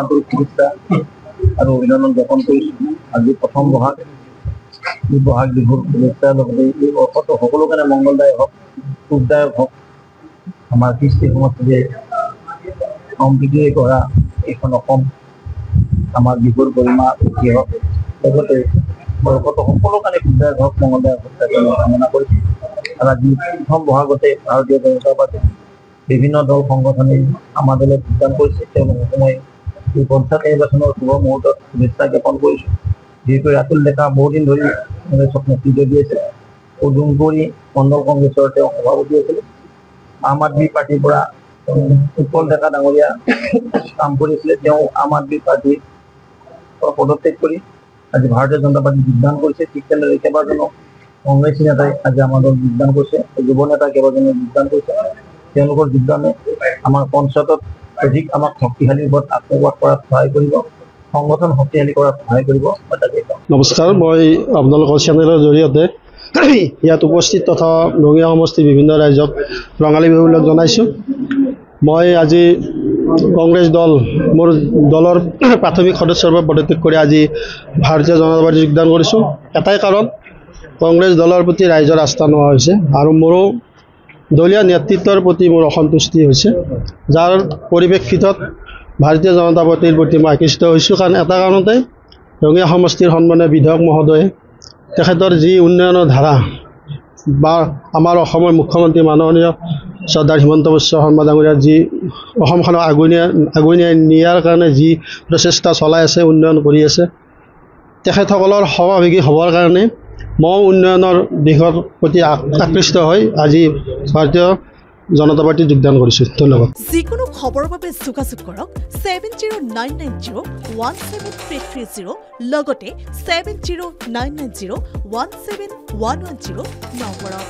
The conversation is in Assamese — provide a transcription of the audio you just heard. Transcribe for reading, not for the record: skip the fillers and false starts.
আন্তৰিক শুভেচ্ছা আৰু অভিনন্দন জ্ঞাপন কৰিছোঁ। আজি প্ৰথম বহাগ বিহুৰ শুভেচ্ছাৰ লগতে এই বৰ্ষটো সকলো কাৰণে মংগলদায়ক হওক, সুখদায়ক হওক। আমাৰ কৃষ্টি সংস্কৃতিয়ে সম্প্ৰীতিৰে কৰা এইখন অসম আমাৰ বিহুৰ গৰিমা বৃদ্ধি হওক, লগতে বৰ্ষটো সকলো কাৰণে সুখদায়ক হওক, মংগলদায়ক হওক তাকে মই কামনা কৰিছোঁ। আৰু আজি প্ৰথম বহাগতে ভাৰতীয় জনতা পাৰ্টি বিভিন্ন দল সংগঠনে আমাৰ দলত যোগদান কৰিছে। তেওঁলোকক মই এই পঞ্চায়ত নিৰ্বাচনৰ শুভ মুহূৰ্তত শুভেচ্ছা জ্ঞাপন কৰিছোঁ। যিহেতু ৰাতুল ডেকা বহুদিন ধৰি কংগ্ৰেছক নেতৃত্ব দি আছে। উদুমপুৰী মণ্ডল কংগ্ৰেছৰ তেওঁ সভাপতি আছিলে। আম আদমি পাৰ্টিৰ পৰা উৎপল ডেকা ডাঙৰীয়া কাম কৰিছিলে। তেওঁ আম আদমি পাৰ্টিৰ পৰা পদত্যাগ কৰি আজি ভাৰতীয় জনতা পাৰ্টীত যোগদান কৰিছে। ঠিক তেনেদৰে কেইবাজনো কংগ্ৰেছী নেতাই আজি আমাৰ দলত যোগদান কৰিছে। যুৱ নেতা কেইবাজনে যোগদান কৰিছে। তেওঁলোকৰ যোগদানে আমাৰ পঞ্চায়তত অধিক আমাক শক্তিশালী পথ আত্মপ্ৰকাশ কৰাত সহায় কৰিব, সংগঠন শক্তিশালী কৰাত সহায় কৰিব। নমস্কাৰ, মই আপোনালোকৰ চেনেলৰ জৰিয়তে ইয়াত উপস্থিত তথা ৰঙিয়া সমষ্টিৰ বিভিন্ন ৰাইজক ৰঙালী বিহুবিলাক জনাইছোঁ। মই আজি কংগ্ৰেছ দল মোৰ দলৰ প্ৰাথমিক সদস্যৰ পৰা পদত্যাগ কৰি আজি ভাৰতীয় জনতা পাৰ্টীত যোগদান কৰিছোঁ। এটাই কাৰণ, কংগ্ৰেছ দলৰ প্ৰতি ৰাইজৰ আস্থা নোহোৱা হৈছে আৰু মোৰো দলীয় নেতৃত্বৰ প্ৰতি মোৰ অসন্তুষ্টি হৈছে, যাৰ পৰিপ্ৰেক্ষিতত ভাৰতীয় জনতা পাৰ্টীৰ প্ৰতি মই আকৃষ্ট হৈছোঁ। কাৰণ এটা কাৰণতে ৰঙিয়া সমষ্টিৰ সন্মানীয় বিধায়ক মহোদয়ে তেখেতৰ যি উন্নয়নৰ ধাৰা বা আমাৰ অসমৰ মুখ্যমন্ত্ৰী মাননীয় চৰ্দাৰ হিমন্ত বিশ্ব শৰ্মা ডাঙৰীয়াৰ যি অসমখনক আগুৱাই নিয়াৰ কাৰণে যি প্ৰচেষ্টা চলাই আছে, উন্নয়ন কৰি আছে, তেখেতসকলৰ সহভাগী হ'বৰ কাৰণে মই উন্নয়নৰ দিশৰ প্ৰতি আকৃষ্ট হৈ আজি ভাৰতীয় জনতা পাৰ্টীত যোগদান কৰিছোঁ। ধন্যবাদ। যিকোনো খবৰৰ বাবে যোগাযোগ কৰক 7099017330 লগতে 7099017110 নম্বৰত।